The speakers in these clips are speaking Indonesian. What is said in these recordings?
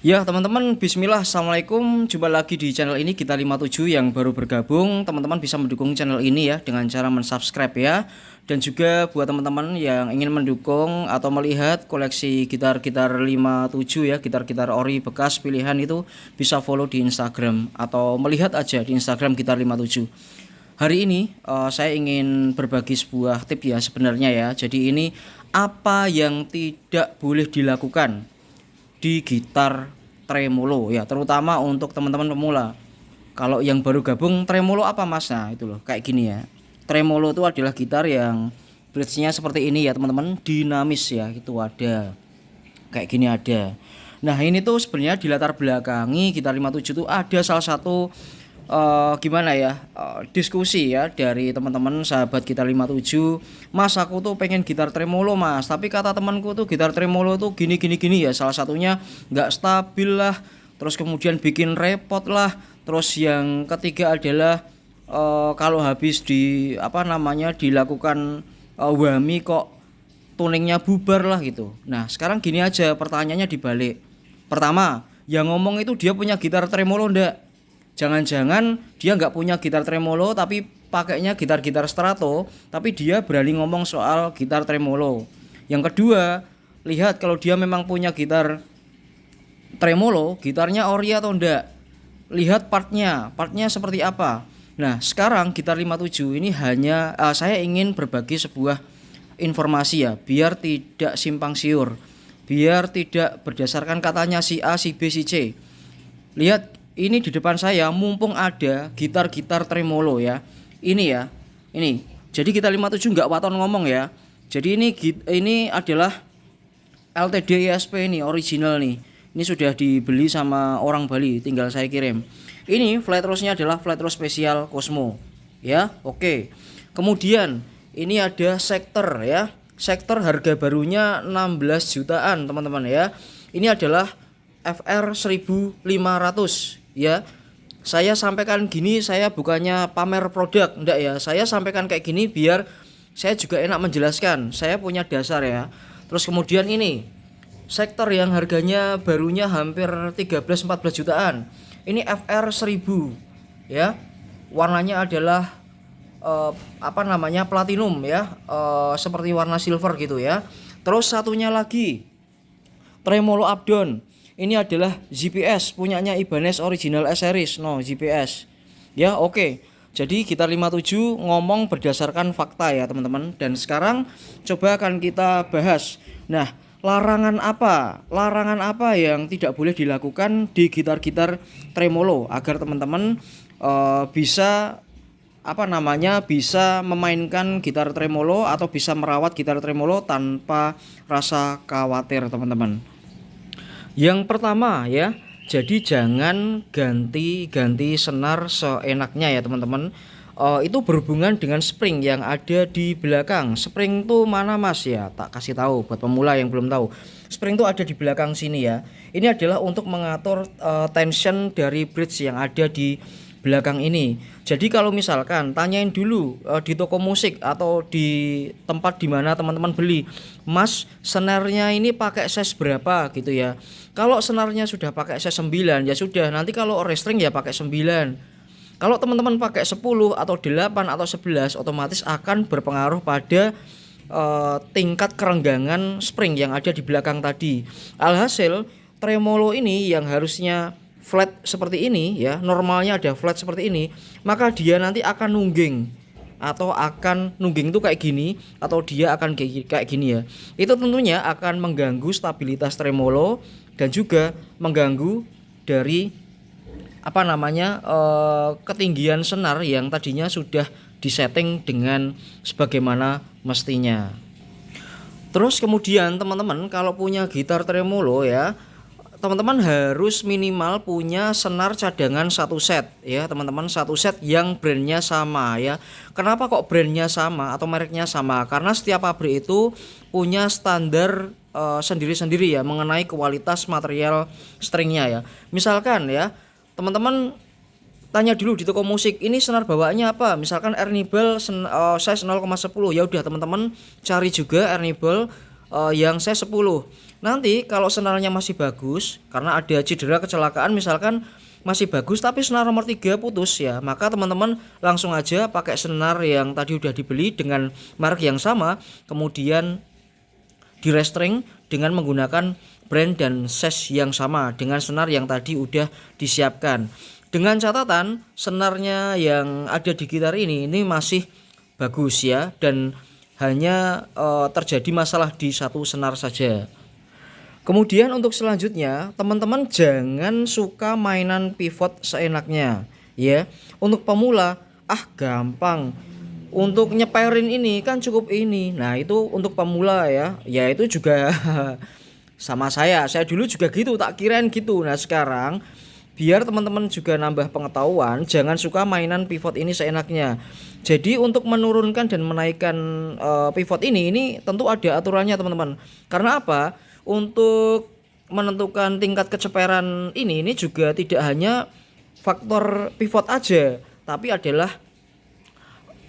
Ya teman-teman, bismillah, assalamualaikum. Jumpa lagi di channel ini Gitar 57 yang baru bergabung. Teman-teman bisa mendukung channel ini ya dengan cara mensubscribe ya. Dan juga buat teman-teman yang ingin mendukung atau melihat koleksi gitar-gitar 57 ya, gitar-gitar ori bekas pilihan itu bisa follow di Instagram atau melihat aja di Instagram Gitar 57. Hari ini saya ingin berbagi sebuah tip ya sebenarnya ya. Jadi ini apa yang tidak boleh dilakukan di gitar tremolo ya, terutama untuk teman-teman pemula. Kalau yang baru gabung, tremolo apa mas? Nah itu loh, kayak gini ya. Tremolo itu adalah gitar yang bridge-nya seperti ini ya teman-teman, dinamis ya, itu ada kayak gini ada. Nah ini tuh sebenarnya di latar belakangi gitar 57 tuh ada salah satu gimana ya, diskusi ya dari teman-teman sahabat gitar 57. Mas aku tuh pengen gitar tremolo mas, tapi kata temanku tuh gitar tremolo tuh gini gini gini ya, salah satunya nggak stabil lah, terus kemudian bikin repot lah, terus yang ketiga adalah kalau habis di apa namanya dilakukan wami kok tuningnya bubar lah gitu. Nah sekarang gini aja, pertanyaannya dibalik. Pertama, yang ngomong itu dia punya gitar tremolo ndak? Jangan-jangan dia nggak punya gitar tremolo tapi pakainya gitar-gitar strato, tapi dia berani ngomong soal gitar tremolo. Yang kedua, lihat kalau dia memang punya gitar tremolo, gitarnya ori atau enggak. Lihat partnya seperti apa. Nah, sekarang gitar 57 ini hanya saya ingin berbagi sebuah informasi ya, biar tidak simpang siur. Biar tidak berdasarkan katanya si A, si B, si C. Lihat ini di depan saya mumpung ada gitar-gitar tremolo ya. Ini ya. Ini. Jadi gitar 57 enggak waton ngomong ya. Jadi ini adalah LTD ESP ini original nih. Ini sudah dibeli sama orang Bali, tinggal saya kirim. Ini flat rose-nya adalah flat rose spesial Cosmo. Ya, oke. Kemudian ini ada sektor ya. Sektor harga barunya 16 jutaan, teman-teman ya. Ini adalah FR 1500 ya. Saya sampaikan gini, saya bukannya pamer produk, enggak ya. Saya sampaikan kayak gini biar saya juga enak menjelaskan. Saya punya dasar ya. Terus kemudian ini sektor yang harganya barunya hampir 13-14 jutaan. Ini FR 1000 ya. Warnanya adalah apa namanya platinum ya, seperti warna silver gitu ya. Terus satunya lagi tremolo up down. Ini adalah GPS punyanya Ibanez original S series no GPS. Ya, oke. Jadi gitar 57 ngomong berdasarkan fakta ya, teman-teman. Dan sekarang coba akan kita bahas. Nah, larangan apa? Larangan apa yang tidak boleh dilakukan di gitar-gitar tremolo agar teman-teman bisa apa namanya bisa memainkan gitar tremolo atau bisa merawat gitar tremolo tanpa rasa khawatir, teman-teman. Yang pertama ya, jadi jangan ganti-ganti senar seenaknya ya teman-teman. Itu berhubungan dengan spring yang ada di belakang. Spring tuh mana mas ya? Tak kasih tahu buat pemula yang belum tahu. Spring tuh ada di belakang sini ya. Ini adalah untuk mengatur tension dari bridge yang ada di belakang ini. Jadi kalau misalkan tanyain dulu di toko musik atau di tempat dimana teman-teman beli, mas senarnya ini pakai size berapa gitu ya. Kalau senarnya sudah pakai size 9 ya sudah, nanti kalau restring ya pakai 9. Kalau teman-teman pakai 10 atau 8 atau 11 otomatis akan berpengaruh pada tingkat kerenggangan spring yang ada di belakang tadi. Alhasil tremolo ini yang harusnya flat seperti ini ya, normalnya ada flat seperti ini, maka dia nanti akan nungging atau akan nungging itu kayak gini atau dia akan kayak gini ya. Itu tentunya akan mengganggu stabilitas tremolo dan juga mengganggu dari apa namanya ketinggian senar yang tadinya sudah disetting dengan sebagaimana mestinya. Terus kemudian teman-teman kalau punya gitar tremolo ya, teman-teman harus minimal punya senar cadangan satu set ya teman-teman, satu set yang brandnya sama ya. Kenapa kok brandnya sama atau mereknya sama? Karena setiap pabrik itu punya standar sendiri-sendiri ya mengenai kualitas material stringnya ya. Misalkan ya teman-teman tanya dulu di toko musik, ini senar bawaannya apa? Misalkan Ernibel size 0,10, ya udah teman-teman cari juga Ernibel yang size 10. Nanti kalau senarnya masih bagus karena ada cedera kecelakaan misalkan masih bagus tapi senar nomor 3 putus ya, maka teman-teman langsung aja pakai senar yang tadi udah dibeli dengan merek yang sama, kemudian di restring dengan menggunakan brand dan size yang sama dengan senar yang tadi udah disiapkan. Dengan catatan senarnya yang ada di gitar ini masih bagus ya, dan hanya terjadi masalah di satu senar saja. Kemudian untuk selanjutnya, teman-teman jangan suka mainan pivot seenaknya ya. Untuk pemula, gampang. Untuk nyeperin ini kan cukup ini. Nah, itu untuk pemula ya. Ya itu juga sama saya dulu juga gitu, tak kirain gitu. Nah, sekarang biar teman-teman juga nambah pengetahuan, jangan suka mainan pivot ini seenaknya. Jadi untuk menurunkan dan menaikkan pivot ini tentu ada aturannya teman-teman. Karena apa? Untuk menentukan tingkat keceperan ini juga tidak hanya faktor pivot aja, tapi adalah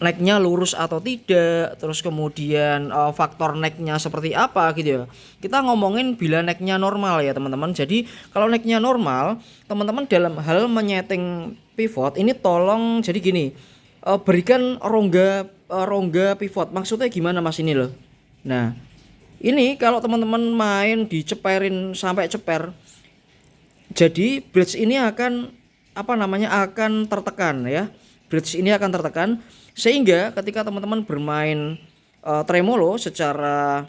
necknya lurus atau tidak, terus kemudian faktor necknya seperti apa gitu ya. Kita ngomongin bila necknya normal ya teman-teman. Jadi kalau necknya normal, teman-teman dalam hal menyeting pivot ini tolong jadi gini, berikan rongga pivot. Maksudnya gimana mas ini loh. Nah ini kalau teman-teman main diceperin sampai ceper, jadi bridge ini akan akan tertekan ya. Bridge ini akan tertekan sehingga ketika teman-teman bermain tremolo secara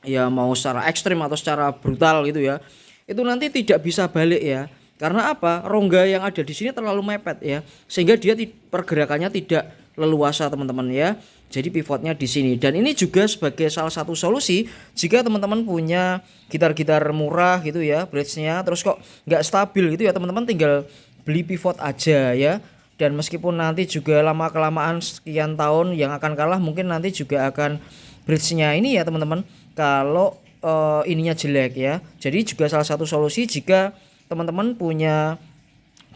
ya mau secara ekstrim atau secara brutal gitu ya, itu nanti tidak bisa balik ya. Karena apa? Rongga yang ada di sini terlalu mepet ya, sehingga dia pergerakannya tidak leluasa teman-teman ya. Jadi pivotnya di sini, dan ini juga sebagai salah satu solusi jika teman-teman punya gitar-gitar murah gitu ya, bridge-nya terus kok nggak stabil gitu ya, teman-teman tinggal beli pivot aja ya. Dan meskipun nanti juga lama kelamaan sekian tahun yang akan kalah, mungkin nanti juga akan bridge-nya ini ya teman-teman kalau ininya jelek ya. Jadi juga salah satu solusi jika teman-teman punya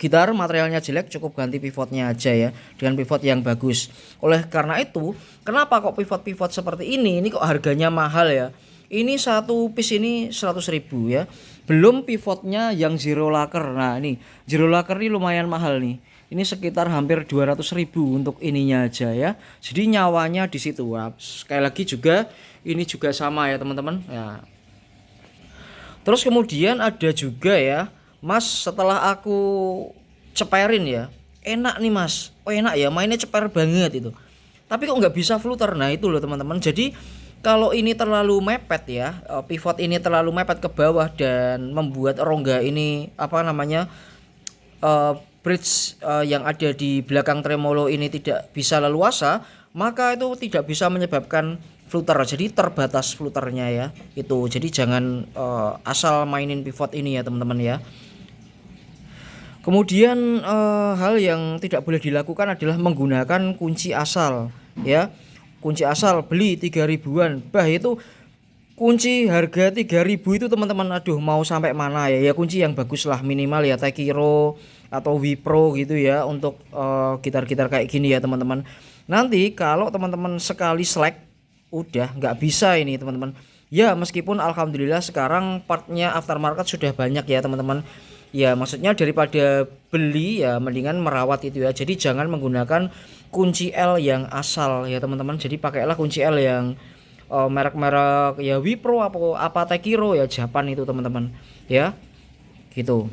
gitar materialnya jelek, cukup ganti pivotnya aja ya dengan pivot yang bagus. Oleh karena itu, kenapa kok pivot-pivot seperti ini kok harganya mahal ya? Ini satu piece ini 100.000 ya. Belum pivotnya yang zero lacquer. Nah, ini zero lacquer ini lumayan mahal nih. Ini sekitar hampir 200.000 untuk ininya aja ya. Jadi nyawanya di situ. Nah, sekali lagi juga ini juga sama ya teman-teman ya. Terus kemudian ada juga ya, Mas, setelah aku ceperin ya, enak nih Mas. Oh enak ya, mainnya ceper banget itu. Tapi kok nggak bisa flutter. Nah itu loh teman-teman. Jadi kalau ini terlalu mepet ya, pivot ini terlalu mepet ke bawah dan membuat rongga ini bridge yang ada di belakang tremolo ini tidak bisa leluasa, maka itu tidak bisa menyebabkan flutter. Jadi terbatas flutternya ya. Itu. Jadi jangan asal mainin pivot ini ya teman-teman ya. Kemudian hal yang tidak boleh dilakukan adalah menggunakan kunci asal ya. Kunci asal beli 3.000-an. Bah itu kunci harga 3.000 itu teman-teman, aduh mau sampai mana ya. Ya kunci yang bagus lah, minimal ya Tekiro atau Wipro gitu ya untuk gitar-gitar kayak gini ya teman-teman. Nanti kalau teman-teman sekali selek udah nggak bisa ini teman-teman. Ya meskipun alhamdulillah sekarang partnya aftermarket sudah banyak ya teman-teman. Ya maksudnya daripada beli ya mendingan merawat itu ya. Jadi jangan menggunakan kunci L yang asal ya teman-teman. Jadi pakailah kunci L yang merek-merek ya Wipro apa Tekiro ya, Japan itu teman-teman ya gitu.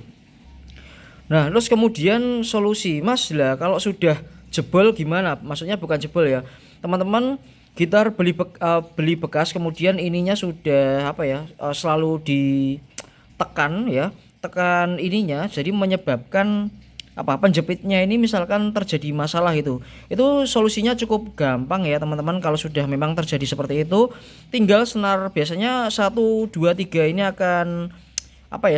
Nah terus kemudian solusi Mas lah kalau sudah jebol gimana? Maksudnya bukan jebol ya teman-teman, gitar beli bekas kemudian ininya sudah selalu ditekan ya, tekan ininya, jadi menyebabkan penjepitnya ini misalkan terjadi masalah itu solusinya cukup gampang ya teman-teman. Kalau sudah memang terjadi seperti itu, tinggal senar biasanya 1 2 3 ini akan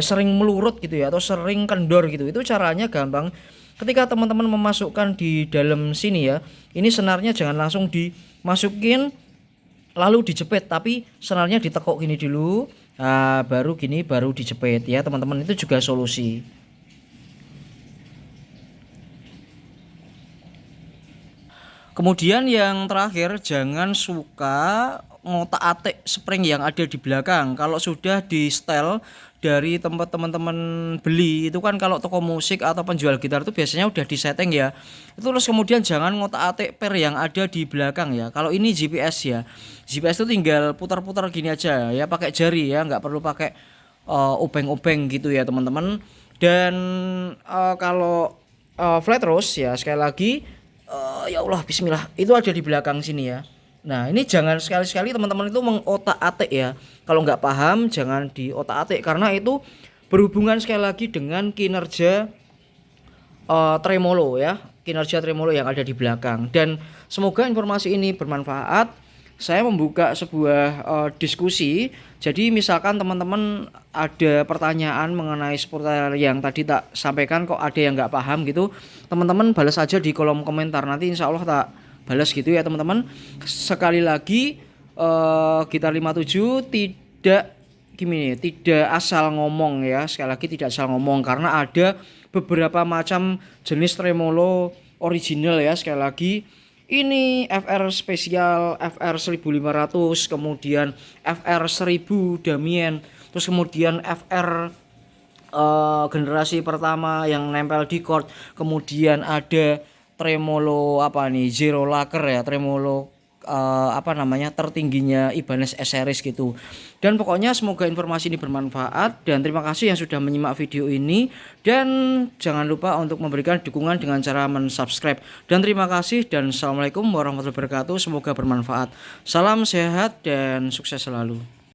sering melurut gitu ya, atau sering kendor gitu. Itu caranya gampang. Ketika teman-teman memasukkan di dalam sini ya, ini senarnya jangan langsung dimasukin lalu dijepit, tapi senarnya ditekuk gini dulu. Nah, baru dijepit ya teman-teman. Itu juga solusi. Kemudian yang terakhir, jangan suka ngotak-atik spring yang ada di belakang. Kalau sudah di setel dari tempat teman-teman beli itu kan, kalau toko musik atau penjual gitar itu biasanya udah disetting ya. Itu terus kemudian jangan ngotak-atik per yang ada di belakang ya. Kalau ini GPS ya, GPS itu tinggal putar-putar gini aja ya, pakai jari ya, nggak perlu pakai obeng-obeng gitu ya teman-teman. Dan kalau flat rose ya, sekali lagi ya Allah bismillah, itu ada di belakang sini ya. Nah ini jangan sekali-sekali teman-teman itu mengotak-atik ya. Kalau nggak paham jangan diotak-atik, karena itu berhubungan sekali lagi dengan kinerja tremolo ya, kinerja tremolo yang ada di belakang. Dan semoga informasi ini bermanfaat. Saya membuka sebuah diskusi. Jadi misalkan teman-teman ada pertanyaan mengenai seputar yang tadi tak sampaikan, kok ada yang nggak paham gitu, teman-teman balas aja di kolom komentar, nanti insya Allah tak balas gitu ya teman-teman. Sekali lagi Gitar 57 tidak gini, tidak asal ngomong ya, sekali lagi tidak asal ngomong, karena ada beberapa macam jenis tremolo original ya. Sekali lagi ini FR spesial, FR 1500, kemudian FR 1000 Damien, terus kemudian FR generasi pertama yang nempel di chord, kemudian ada tremolo apa nih, zero lacquer ya, tremolo tertingginya Ibanez S series gitu. Dan pokoknya semoga informasi ini bermanfaat, dan terima kasih yang sudah menyimak video ini, dan jangan lupa untuk memberikan dukungan dengan cara mensubscribe. Dan terima kasih, dan assalamualaikum warahmatullahi wabarakatuh, semoga bermanfaat. Salam sehat dan sukses selalu.